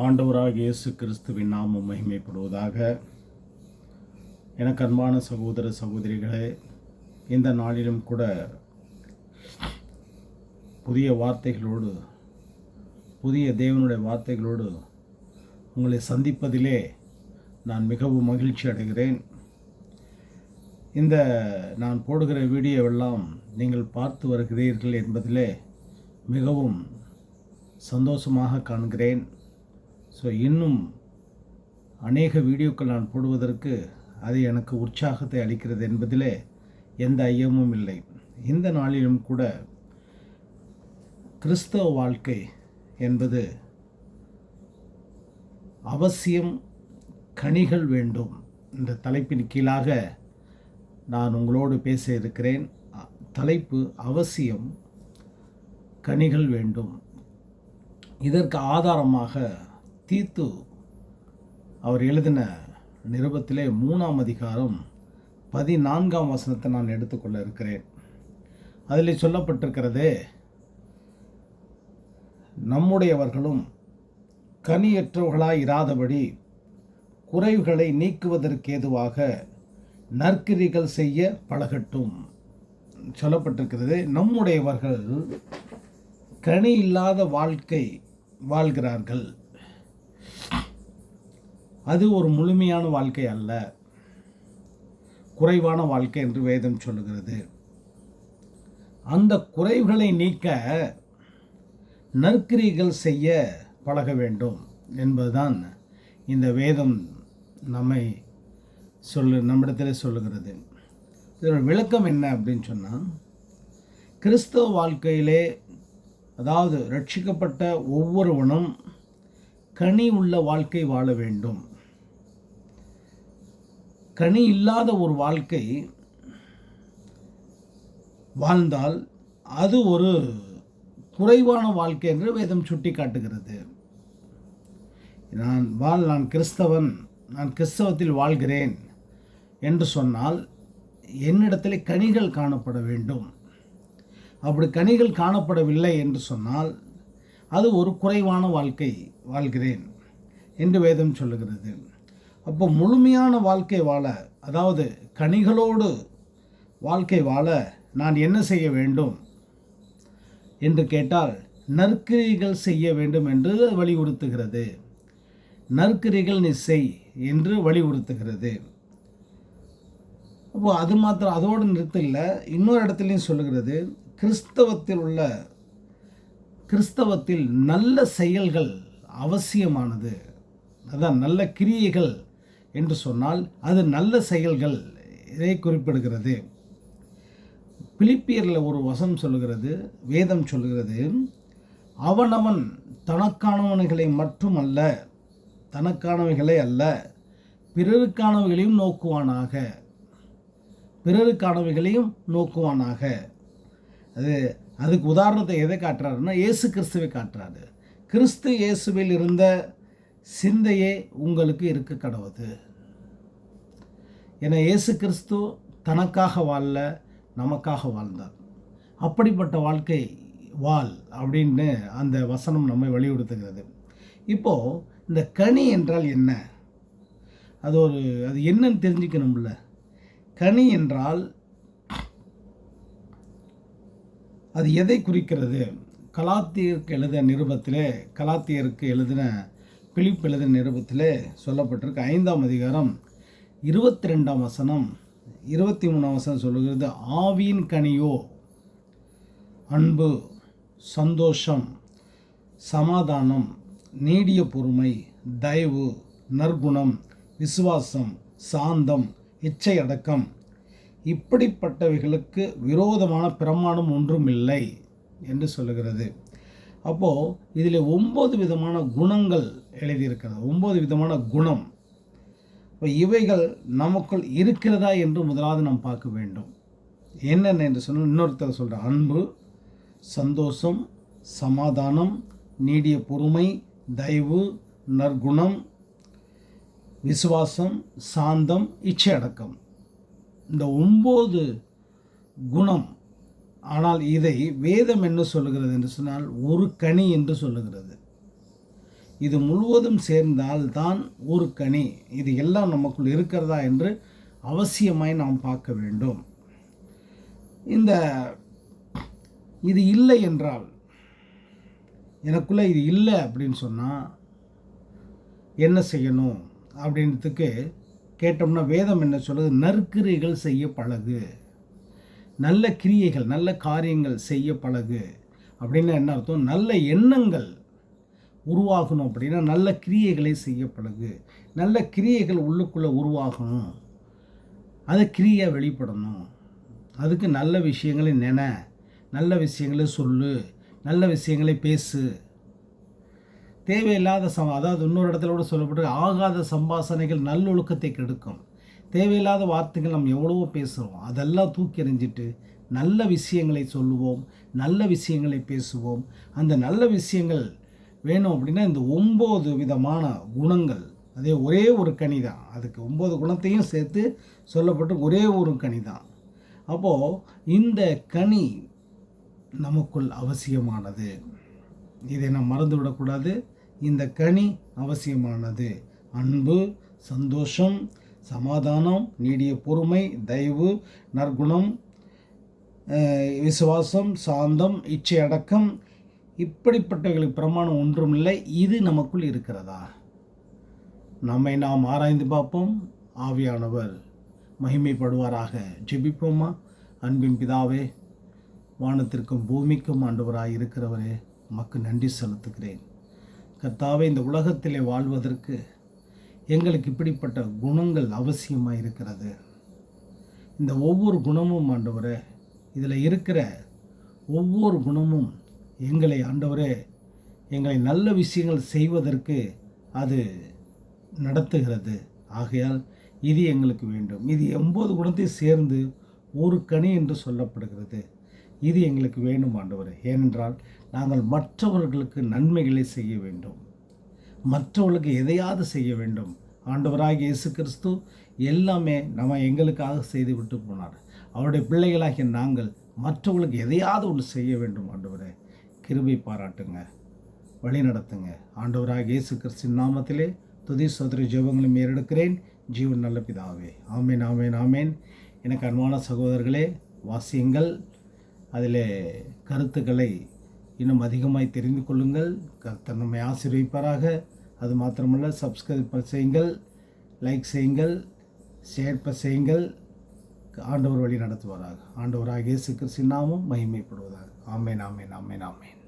ஆண்டவராக இயேசு கிறிஸ்துவின் நாமம் மகிமைப்படுவதாக. எனக்கு அன்பான சகோதர சகோதரிகளே, இந்த நாளிலும் கூட புதிய வார்த்தைகளோடு, புதிய தேவனுடைய வார்த்தைகளோடு உங்களை சந்திப்பதிலே நான் மிகவும் மகிழ்ச்சி அடைகிறேன். இந்த நான் போடுகிற வீடியோவெல்லாம் நீங்கள் பார்த்து வருகிறீர்கள் என்பதிலே மிகவும் சந்தோஷமாக காண்கிறேன். இன்னும் அநேக வீடியோக்கள் நான் போடுவதற்கு அது எனக்கு உற்சாகத்தை அளிக்கிறது என்பதிலே எந்த ஐயமும் இல்லை. இந்த நாளிலும் கூட கிறிஸ்தவ வாழ்க்கை என்பது அவசியம், கனிகள் வேண்டும். இந்த தலைப்பின் கீழாக நான் உங்களோடு பேச இருக்கிறேன். தலைப்பு அவசியம், கனிகள் வேண்டும். இதற்கு ஆதாரமாக தீத்து அவர் எழுதின நிருபத்திலே 3ஆம் அதிகாரம் 14ஆம் வசனத்தை நான் எடுத்துக்கொள்ள இருக்கிறேன். அதில் சொல்லப்பட்டிருக்கிறது, நம்முடையவர்களும் கனியற்றவர்களாய் இராதபடி குறைவுகளை நீக்குவதற்கேதுவாக நற்கிரிகள் செய்ய பழகட்டும். சொல்லப்பட்டிருக்கிறது, நம்முடையவர்கள் கனி இல்லாத வாழ்க்கை வாழ்கிறார்கள். அது ஒரு முழுமையான வாழ்க்கை அல்ல, குறைவான வாழ்க்கை என்று வேதம் சொல்லுகிறது. அந்த குறைவுகளை நீக்க நற்கிரிகள் செய்ய பழக வேண்டும் என்பதுதான் இந்த வேதம் நம்மிடத்தில் சொல்லுகிறது. இதோட விளக்கம் என்ன அப்படின்னு சொன்னால், கிறிஸ்தவ வாழ்க்கையிலே, அதாவது ரட்சிக்கப்பட்ட ஒவ்வொருவனும் கனி உள்ள வாழ்க்கை வாழ வேண்டும். கனி இல்லாத ஒரு வாழ்க்கை வாழ்ந்தால் அது ஒரு குறைவான வாழ்க்கை என்று வேதம் சுட்டி காட்டுகிறது. நான் கிறிஸ்தவன், நான் கிறிஸ்தவத்தில் வாழ்கிறேன் என்று சொன்னால் என்னிடத்தில் கனிகள் காணப்பட வேண்டும். அப்படி கனிகள் காணப்படவில்லை என்று சொன்னால் அது ஒரு குறைவான வாழ்க்கை வாழ்கிறேன் என்று வேதம் சொல்லுகிறது. அப்போ முழுமையான வாழ்க்கை வாழ, அதாவது கனிகளோடு வாழ்க்கை வாழ நான் என்ன செய்ய வேண்டும் என்று கேட்டால் நற்கிரிகள் செய்ய வேண்டும் என்று வலியுறுத்துகிறது. நற்கிரிகள் நீ செய் என்று வலியுறுத்துகிறது. அப்போ அது மாத்திரம் அதோடு நிறுத்தல, இன்னொரு இடத்துலையும் சொல்லுகிறது, கிறிஸ்தவத்தில் நல்ல செயல்கள் அவசியமானது. அதான் நல்ல கிரியைகள் என்று சொன்னால் அது நல்ல செயல்கள், இதை குறிப்பிடுகிறது. பிலிப்பியரில் ஒரு வசனம் சொல்லுகிறது, வேதம் சொல்லுகிறது, அவனவன் தனக்கானவனைகளை மட்டுமல்ல, தனக்கானவைகளை அல்ல, பிறருக்கானவைகளையும் நோக்குவானாக. அதுக்கு உதாரணத்தை எதை காட்டுறாருன்னா, இயேசு கிறிஸ்துவை காட்டுறாரு. கிறிஸ்து இயேசுவில் இருந்த சிந்தையே உங்களுக்கு இருக்க கடவுது. ஏன்னா இயேசு கிறிஸ்து தனக்காக வாழல, நமக்காக வாழ்ந்தார். அப்படிப்பட்ட வாழ்க்கை வாழ் அப்படின்னு அந்த வசனம் நம்மை வலியுறுத்துகிறது. இப்போது இந்த கனி என்றால் என்ன, அது என்னன்னு தெரிஞ்சுக்கணும்ல. கனி என்றால் அது எதை குறிக்கிறது? கலாத்தியருக்கு எழுதின பிலிப் எழுதின நிருபத்திலே சொல்லப்பட்டிருக்கு. 5ஆம் அதிகாரம் 22ஆம் வசனம் 23ஆம் வசனம் சொல்லுகிறது, ஆவியின் கனியோ அன்பு, சந்தோஷம், சமாதானம், நீடிய பொறுமை, தயவு, நற்குணம், விசுவாசம், சாந்தம், இச்சை அடக்கம், இப்படிப்பட்டவைகளுக்கு விரோதமான பிரமாணம் ஒன்றும் இல்லை என்று சொல்லுகிறது. அப்போது இதில் 9 விதமான குணங்கள் எழுதியிருக்கிறது. 9 விதமான குணம். இப்போ இவைகள் நமக்குள் இருக்கிறதா என்று முதலாவது நாம் பார்க்க வேண்டும். என்னென்ன என்று சொன்னால், இன்னொருத்தர் சொல்கிற அன்பு, சந்தோஷம், சமாதானம், நீடிய பொறுமை, தயவு, நற்குணம், விசுவாசம், சாந்தம், இச்சை அடக்கம். இந்த 9 குணம். ஆனால் இதை வேதம் என்ன சொல்லுகிறது என்று சொன்னால் ஒரு கனி என்று சொல்லுகிறது. இது முழுவதும் சேர்ந்தால் தான் ஒரு கனி. இது எல்லாம் நமக்குள் இருக்கிறதா என்று அவசியமாய் நாம் பார்க்க வேண்டும். இது இல்லை என்றால், எனக்குள்ளே இது இல்லை அப்படின்னு சொன்னால் என்ன செய்யணும் அப்படின்றதுக்கு கேட்டோம்னா வேதம் என்ன சொல்லுது? நற்கிரியைகள் செய்ய பழகு, நல்ல கிரியைகள் நல்ல காரியங்கள் செய்ய பழகு. அப்படின்னு என்ன அர்த்தம்? நல்ல எண்ணங்கள் உருவாகணும் அப்படின்னா நல்ல கிரியைகளை செய்ய பழகு. நல்ல கிரியைகள் உள்ளுக்குள்ளே உருவாகணும், அது கிரியை வெளிப்படணும். அதுக்கு நல்ல விஷயங்களை நல்ல விஷயங்களை சொல்லு, நல்ல விஷயங்களை பேசு. தேவையில்லாத அதாவது இன்னொரு இடத்துல கூட சொல்லப்பட்டு ஆகாத சம்பாஷணைகள் நல்லொழுக்கத்தை கெடுக்கும். தேவையில்லாத வார்த்தைகள் நம்ம எவ்வளவோ பேசுகிறோம், அதெல்லாம் தூக்கி எறிஞ்சிட்டு நல்ல விஷயங்களை சொல்லுவோம், நல்ல விஷயங்களை பேசுவோம். அந்த நல்ல விஷயங்கள் வேணும் அப்படின்னா இந்த 9 விதமான குணங்கள், அதே ஒரே ஒரு கனி தான். அதுக்கு 9 குணத்தையும் சேர்த்து சொல்லப்பட்டு ஒரே ஒரு கனி தான். அப்போது இந்த கனி நமக்குள் அவசியமானது, இதை நாம் மறந்து விடக்கூடாது. இந்த கனி அவசியமானது. அன்பு, சந்தோஷம், சமாதானம், நீடிய பொறுமை, தயவு, நற்குணம், விசுவாசம், சாந்தம், இச்சை அடக்கம், இப்படிப்பட்டவர்களுக்கு பிரமாணம் ஒன்றுமில்லை. இது நமக்குள் இருக்கிறதா? நம்மை நாம் ஆராய்ந்து பார்ப்போம். ஆவியானவர் மகிமைப்படுவாராக. ஜெபிப்போமா? அன்பின் பிதாவே, வானத்திற்கும் பூமிக்கும் ஆண்டவராய் இருக்கிறவரே, உமக்கு நன்றி செலுத்துகிறேன். கர்த்தாவே, இந்த உலகத்திலே வாழ்வதற்கு எங்களுக்கு இப்படிப்பட்ட குணங்கள் அவசியமாக இருக்கிறது. இந்த ஒவ்வொரு குணமும் ஆண்டவரே, இதில் இருக்கிற ஒவ்வொரு குணமும் எங்களை ஆண்டவரே, எங்களை நல்ல விஷயங்கள் செய்வதற்கு அது நடத்துகிறது. ஆகையால் இது எங்களுக்கு வேண்டும். இது 9 குணத்தை சேர்ந்து ஒரு கனி என்று சொல்லப்படுகிறது. இது எங்களுக்கு வேண்டும் ஆண்டவரே. ஏனென்றால் நாங்கள் மற்றவர்களுக்கு நன்மைகளை செய்ய வேண்டும், மற்றவர்களுக்கு எதையாவது செய்ய வேண்டும். ஆண்டவராகிய இயேசு கிறிஸ்து எல்லாமே எங்களுக்காக செய்து விட்டு போனார். அவருடைய பிள்ளைகளாகிய நாங்கள் மற்றவர்களுக்கு எதையாவது ஒன்று செய்ய வேண்டும். ஆண்டவரே, கிருபை பாராட்டுங்க, வழி நடத்துங்க. ஆண்டவராகிய இயேசு கிறிஸ்துவின் நாமத்திலே துதி சோதரி ஜெபங்களும் ஏறெடுக்கிறேன். ஜீவன் நல்ல பிதாவே. ஆமேன், ஆமேன், ஆமேன். எனக்கு அன்பான சகோதரர்களே, வாசியுங்கள், அதில் கருத்துக்களை இன்னும் அதிகமாய் தெரிந்து கொள்ளுங்கள். கர்த்தர் நம்மை ஆசீர்வதிப்பாராக. அது மாத்திரமல்ல, சப்ஸ்கிரைப் செய்யுங்கள், லைக் செய்யுங்கள், ஷேர் செய்யுங்கள். ஆண்டவர் வழி நடத்துவாராக. ஆண்டவராக இயேசு கிறிஸ்துவின் நாமம் மகிமைப்படுவதாக. ஆமேன், ஆமேன், ஆமேன், ஆமேன்.